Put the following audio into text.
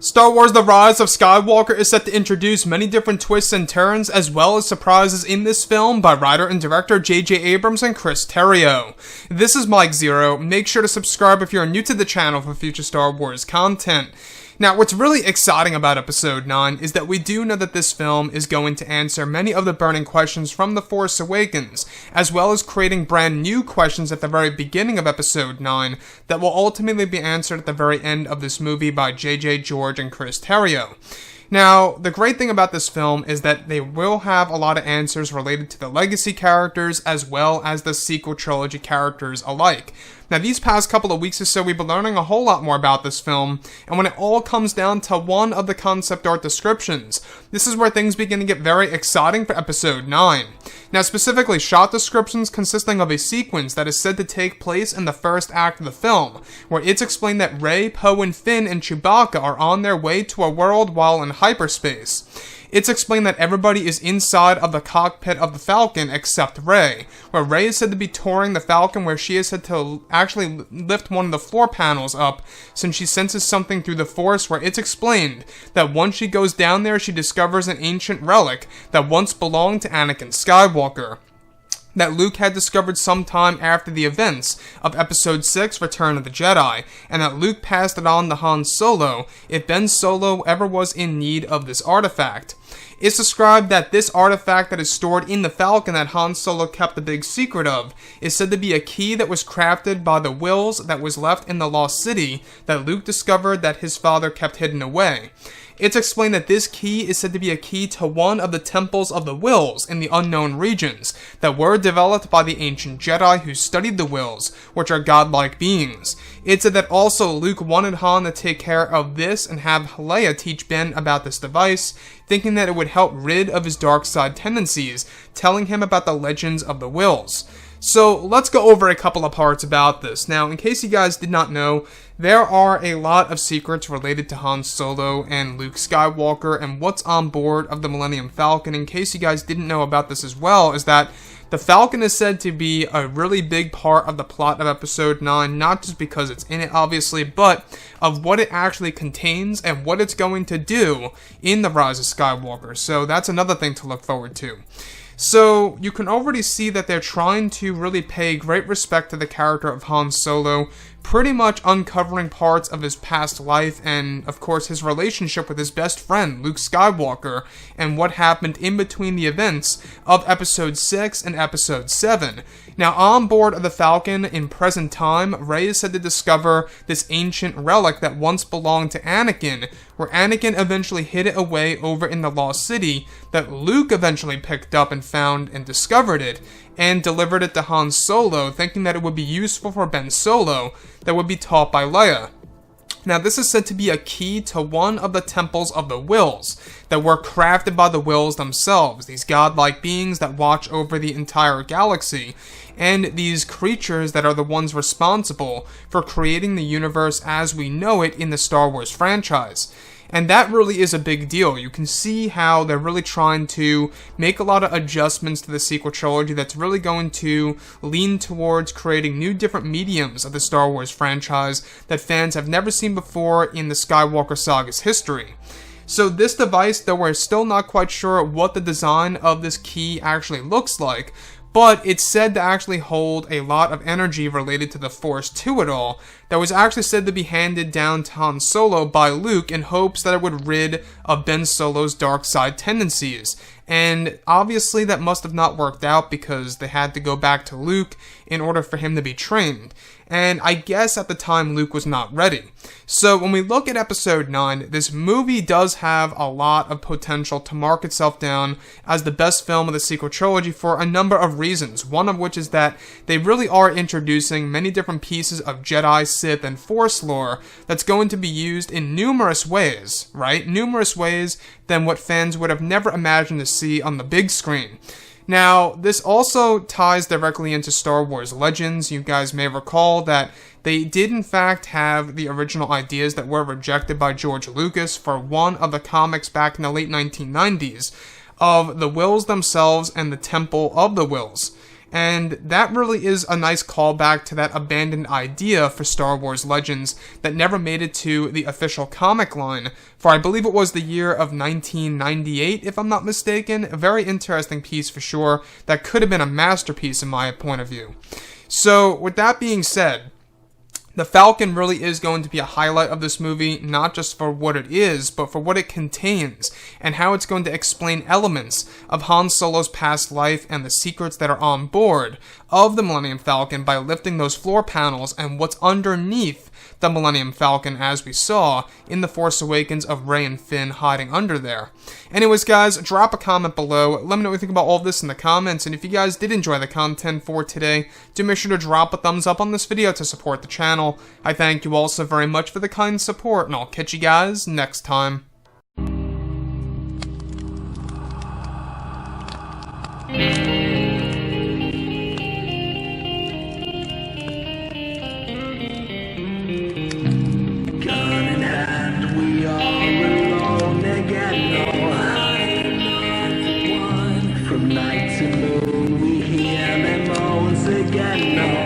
Star Wars The Rise of Skywalker is set to introduce many different twists and turns as well as surprises in this film by writer and director J.J. Abrams and Chris Terrio. This is Mike Zero. Make sure to subscribe if you're new to the channel for future Star Wars content. Now, what's really exciting about Episode 9 is that we do know that this film is going to answer many of the burning questions from The Force Awakens, as well as creating brand new questions at the very beginning of Episode 9 that will ultimately be answered at the very end of this movie by J.J. George and Chris Terrio. Now, the great thing about this film is that they will have a lot of answers related to the legacy characters as well as the sequel trilogy characters alike. Now, these past couple of weeks or so, we've been learning a whole lot more about this film, and when it all comes down to one of the concept art descriptions, this is where things begin to get very exciting for Episode 9. Now, specifically, shot descriptions consisting of a sequence that is said to take place in the first act of the film, where it's explained that Rey, Poe, and Finn and Chewbacca are on their way to a world while in hyperspace. It's explained that everybody is inside of the cockpit of the Falcon except Rey, where Rey is said to be touring the Falcon, where she is said to actually lift one of the floor panels up since she senses something through the Force, where it's explained that once she goes down there, she discovers an ancient relic that once belonged to Anakin Skywalker, that Luke had discovered sometime after the events of Episode 6, Return of the Jedi, and that Luke passed it on to Han Solo if Ben Solo ever was in need of this artifact. It's described that this artifact that is stored in the Falcon that Han Solo kept a big secret of is said to be a key that was crafted by the Wills that was left in the Lost City that Luke discovered that his father kept hidden away. It's explained that this key is said to be a key to one of the temples of the Wills in the unknown regions that were developed by the ancient Jedi who studied the Wills, which are godlike beings. It's said that also Luke wanted Han to take care of this and have Leia teach Ben about this device, thinking that it would help rid of his dark side tendencies, telling him about the legends of the Wills. So let's go over a couple of parts about this. Now, in case you guys did not know, there are a lot of secrets related to Han Solo and Luke Skywalker and what's on board of the Millennium Falcon. In case you guys didn't know about this as well, is that the Falcon is said to be a really big part of the plot of Episode 9, not just because it's in it, obviously, but of what it actually contains and what it's going to do in The Rise of Skywalker. So that's another thing to look forward to. So, you can already see that they're trying to really pay great respect to the character of Han Solo, pretty much uncovering parts of his past life and, of course, his relationship with his best friend, Luke Skywalker, and what happened in between the events of Episode 6 and Episode 7. Now, on board of the Falcon, in present time, Rey is said to discover this ancient relic that once belonged to Anakin, where Anakin eventually hid it away over in the Lost City, that Luke eventually picked up and found and discovered it, and delivered it to Han Solo, thinking that it would be useful for Ben Solo, that would be taught by Leia. Now, this is said to be a key to one of the temples of the Wills that were crafted by the Wills themselves, these godlike beings that watch over the entire galaxy, and these creatures that are the ones responsible for creating the universe as we know it in the Star Wars franchise. And that really is a big deal. You can see how they're really trying to make a lot of adjustments to the sequel trilogy that's really going to lean towards creating new different mediums of the Star Wars franchise that fans have never seen before in the Skywalker saga's history. So this device, though we're still not quite sure what the design of this key actually looks like, but it's said to actually hold a lot of energy related to the Force to it all, that was actually said to be handed down to Han Solo by Luke in hopes that it would rid of Ben Solo's dark side tendencies. And obviously that must have not worked out because they had to go back to Luke in order for him to be trained. And I guess at the time Luke was not ready. So when we look at Episode 9, this movie does have a lot of potential to mark itself down as the best film of the sequel trilogy for a number of reasons. One of which is that they really are introducing many different pieces of Jedi, Sith, and Force lore that's going to be used in numerous ways, right? Numerous ways than what fans would have never imagined to see on the big screen. Now, this also ties directly into Star Wars Legends. You guys may recall that they did in fact have the original ideas that were rejected by George Lucas for one of the comics back in the late 1990s of the Wills themselves and the Temple of the Wills. And that really is a nice callback to that abandoned idea for Star Wars Legends that never made it to the official comic line, for I believe it was the year of 1998, if I'm not mistaken. A very interesting piece for sure, that could have been a masterpiece in my point of view. So, with that being said, the Falcon really is going to be a highlight of this movie, not just for what it is, but for what it contains, and how it's going to explain elements of Han Solo's past life and the secrets that are on board of the Millennium Falcon by lifting those floor panels and what's underneath the Millennium Falcon, as we saw in The Force Awakens of Rey and Finn hiding under there. Anyways, guys, drop a comment below. Let me know what you think about all of this in the comments, and if you guys did enjoy the content for today, do make sure to drop a thumbs up on this video to support the channel. I thank you all so very much for the kind support, and I'll catch you guys next time. Night to moon, we hear them moans again. No.